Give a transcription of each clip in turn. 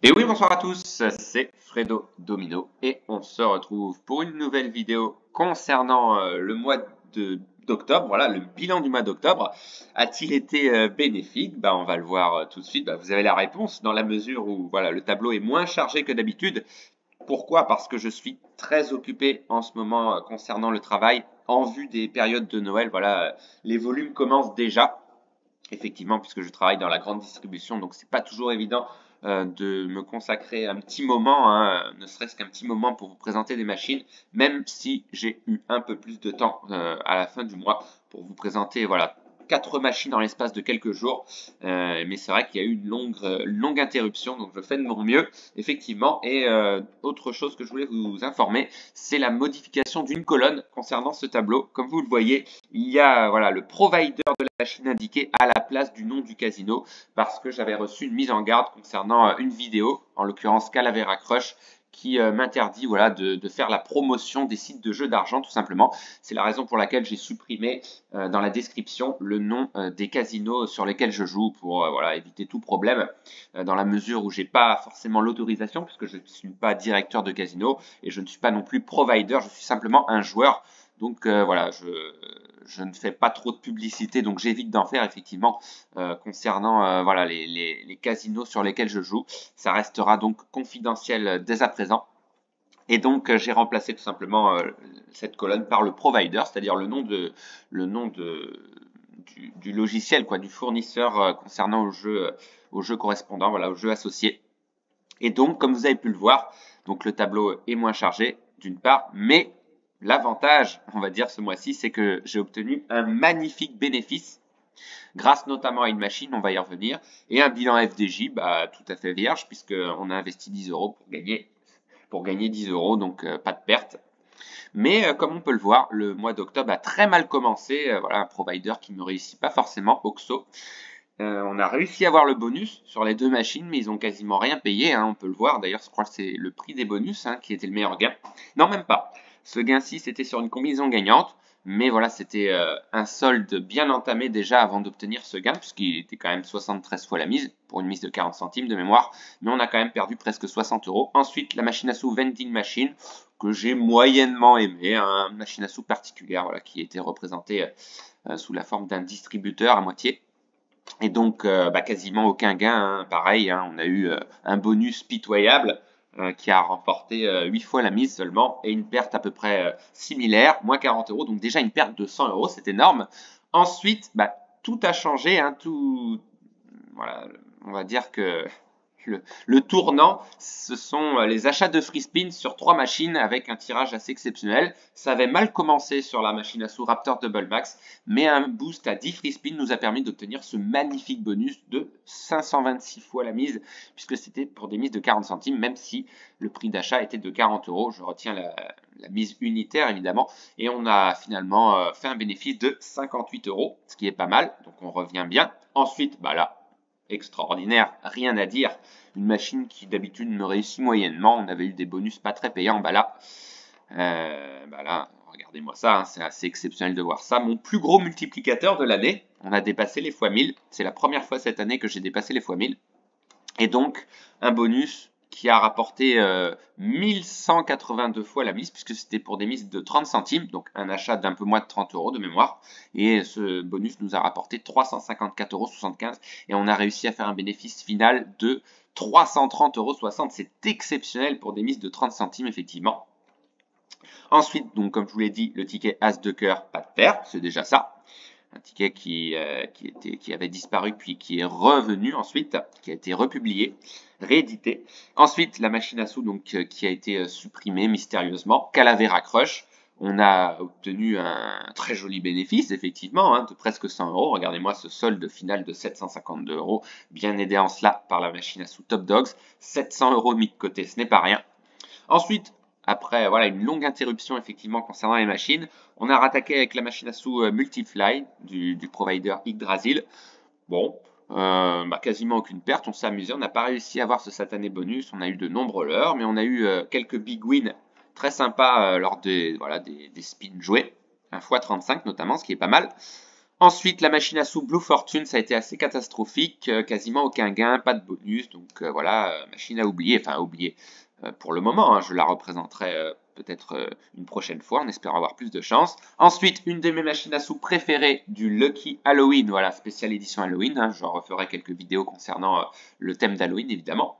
Et oui, bonsoir à tous, c'est Fredo Domino et on se retrouve pour une nouvelle vidéo concernant le mois d'octobre. Voilà, le bilan du mois d'octobre. A-t-il été bénéfique? On va le voir tout de suite. Vous avez la réponse dans la mesure où voilà, le tableau est moins chargé que d'habitude. Pourquoi? Parce que je suis très occupé en ce moment concernant le travail en vue des périodes de Noël. Voilà, les volumes commencent déjà. Effectivement, puisque je travaille dans la grande distribution, donc c'est pas toujours évident de me consacrer un petit moment, hein, ne serait-ce qu'un petit moment pour vous présenter des machines, même si j'ai eu un peu plus de temps à la fin du mois pour vous présenter voilà 4 machines dans l'espace de quelques jours. Mais c'est vrai qu'il y a eu une longue interruption, donc je fais de mon mieux, effectivement. Et autre chose que je voulais vous informer, c'est la modification d'une colonne concernant ce tableau. Comme vous le voyez, il y a voilà le provider de la machine indiquée à la place du nom du casino parce que j'avais reçu une mise en garde concernant une vidéo, en l'occurrence Calavera Crush, qui m'interdit voilà, de faire la promotion des sites de jeux d'argent tout simplement. C'est la raison pour laquelle j'ai supprimé dans la description le nom des casinos sur lesquels je joue pour voilà, éviter tout problème dans la mesure où j'ai pas forcément l'autorisation puisque je ne suis pas directeur de casino et je ne suis pas non plus provider, je suis simplement un joueur. Donc voilà, je ne fais pas trop de publicité, donc j'évite d'en faire effectivement concernant voilà, les casinos sur lesquels je joue. Ça restera donc confidentiel dès à présent. Et donc j'ai remplacé tout simplement cette colonne par le provider, c'est-à-dire du logiciel, quoi, du fournisseur concernant au jeu correspondant, voilà, au jeu associé. Et donc, comme vous avez pu le voir, donc le tableau est moins chargé d'une part, mais l'avantage, on va dire ce mois-ci, c'est que j'ai obtenu un magnifique bénéfice grâce notamment à une machine, on va y revenir, et un bilan FDJ tout à fait vierge puisqu'on a investi 10 euros pour gagner 10 euros, donc pas de perte. Mais comme on peut le voir, le mois d'octobre a très mal commencé. Voilà, un provider qui ne me réussit pas forcément, Oxo. On a réussi à avoir le bonus sur les 2 machines, mais ils ont quasiment rien payé, hein, on peut le voir. D'ailleurs, je crois que c'est le prix des bonus qui était le meilleur gain. Non, même pas. Ce gain-ci, c'était sur une combinaison gagnante, mais voilà, c'était un solde bien entamé déjà avant d'obtenir ce gain, puisqu'il était quand même 73 fois la mise, pour une mise de 40 centimes de mémoire, mais on a quand même perdu presque 60 euros. Ensuite, la machine à sous Vending Machine, que j'ai moyennement aimé, hein, une machine à sous particulière, voilà, qui était représentée sous la forme d'un distributeur à moitié. Et donc, quasiment aucun gain, hein. Pareil, hein, on a eu un bonus pitoyable qui a remporté 8 fois la mise seulement et une perte à peu près similaire, moins 40 euros. Donc déjà une perte de 100 euros, c'est énorme. Ensuite, tout a changé, hein, voilà, on va dire que le tournant, ce sont les achats de free spin sur 3 machines avec un tirage assez exceptionnel. Ça avait mal commencé sur la machine à sous Raptor Double Max, mais un boost à 10 free spin nous a permis d'obtenir ce magnifique bonus de 526 fois la mise, puisque c'était pour des mises de 40 centimes, même si le prix d'achat était de 40 euros. Je retiens la mise unitaire évidemment, et on a finalement fait un bénéfice de 58 euros, ce qui est pas mal, donc on revient bien. Ensuite, là, extraordinaire, rien à dire. Une machine qui d'habitude me réussit moyennement. On avait eu des bonus pas très payants. Là, regardez-moi ça, hein, c'est assez exceptionnel de voir ça. Mon plus gros multiplicateur de l'année, on a dépassé les fois 1000. C'est la première fois cette année que j'ai dépassé les fois 1000. Et donc, un bonus qui a rapporté 1182 fois la mise, puisque c'était pour des mises de 30 centimes, donc un achat d'un peu moins de 30 euros de mémoire. Et ce bonus nous a rapporté 354,75 euros, et on a réussi à faire un bénéfice final de 330,60 euros. C'est exceptionnel pour des mises de 30 centimes, effectivement. Ensuite, donc, comme je vous l'ai dit, le ticket As de cœur, pas de paire, c'est déjà ça. Un ticket qui avait disparu puis qui est revenu ensuite, qui a été republié, réédité. Ensuite, la machine à sous donc, qui a été supprimée mystérieusement. Calavera Crush. On a obtenu un très joli bénéfice, effectivement, hein, de presque 100 euros. Regardez-moi ce solde final de 752 euros, bien aidé en cela par la machine à sous Top Dogs. 700 euros mis de côté, ce n'est pas rien. Ensuite, après voilà, une longue interruption effectivement concernant les machines, on a rattaqué avec la machine à sous Multifly du provider Yggdrasil. Bon, quasiment aucune perte, on s'est amusé, on n'a pas réussi à avoir ce satané bonus, on a eu de nombreux leurres, mais on a eu quelques big wins très sympas lors des spins joués, 1 x 35 notamment, ce qui est pas mal. Ensuite, la machine à sous Blue Fortune, ça a été assez catastrophique, quasiment aucun gain, pas de bonus, donc voilà, machine à oublier, enfin à oublier pour le moment, hein, je la représenterai peut-être une prochaine fois en espérant avoir plus de chance. Ensuite, une de mes machines à sous préférées du Lucky Halloween, voilà, spéciale édition Halloween, hein, je referai quelques vidéos concernant le thème d'Halloween évidemment.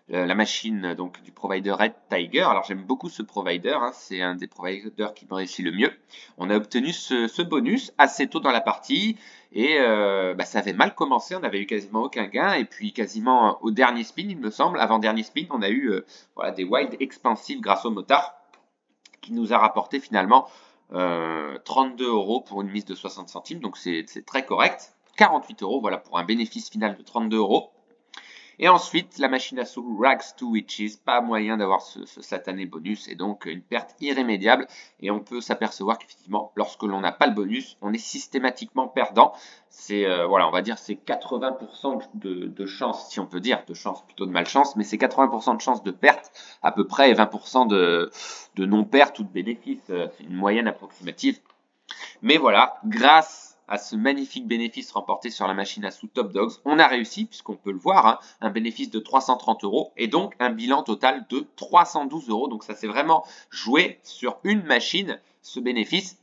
La machine donc du provider Red Tiger. Alors j'aime beaucoup ce provider, hein, c'est un des providers qui me réussit le mieux. On a obtenu ce bonus assez tôt dans la partie et ça avait mal commencé, on n'avait eu quasiment aucun gain et puis quasiment au dernier spin il me semble, avant dernier spin on a eu voilà, des wild expansives grâce au motard qui nous a rapporté finalement 32 € pour une mise de 60 centimes, donc c'est très correct. 48 € voilà pour un bénéfice final de 32 €. Et ensuite, la machine à sous Rags to Witches, pas moyen d'avoir ce satané bonus, et donc une perte irrémédiable. Et on peut s'apercevoir qu'effectivement, lorsque l'on n'a pas le bonus, on est systématiquement perdant. C'est, voilà, on va dire c'est 80% de chance, si on peut dire, de chance, plutôt de malchance, mais c'est 80% de chance de perte à peu près, et 20% de non-perte ou de bénéfice. C'est une moyenne approximative. Mais voilà, grâce à ce magnifique bénéfice remporté sur la machine à sous Top Dogs, on a réussi, puisqu'on peut le voir, hein, un bénéfice de 330 € et donc un bilan total de 312 €. Donc ça s'est vraiment joué sur une machine, ce bénéfice.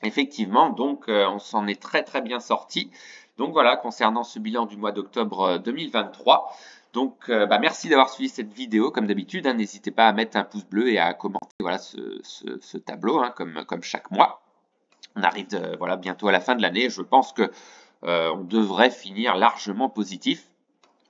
Effectivement, donc on s'en est très très bien sorti. Donc voilà, concernant ce bilan du mois d'octobre 2023. Donc merci d'avoir suivi cette vidéo comme d'habitude. Hein, n'hésitez pas à mettre un pouce bleu et à commenter voilà, ce tableau, hein, comme chaque mois. On arrive voilà, bientôt à la fin de l'année. Je pense que on devrait finir largement positif.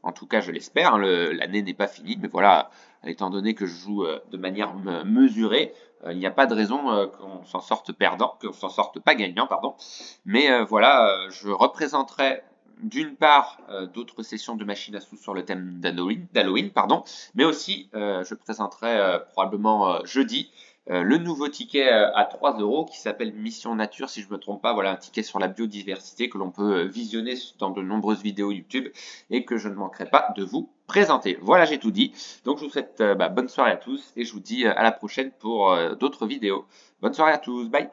En tout cas, je l'espère. Hein, l'année n'est pas finie, mais voilà, étant donné que je joue de manière mesurée, il n'y a pas de raison qu'on s'en sorte perdant, qu'on s'en sorte pas gagnant, pardon. Mais voilà, je représenterai d'une part d'autres sessions de machines à sous sur le thème d'Halloween, pardon, mais aussi je présenterai probablement jeudi le nouveau ticket à 3 € qui s'appelle Mission Nature, si je ne me trompe pas, voilà un ticket sur la biodiversité que l'on peut visionner dans de nombreuses vidéos YouTube et que je ne manquerai pas de vous présenter. Voilà, j'ai tout dit. Donc je vous souhaite bonne soirée à tous et je vous dis à la prochaine pour d'autres vidéos. Bonne soirée à tous, bye!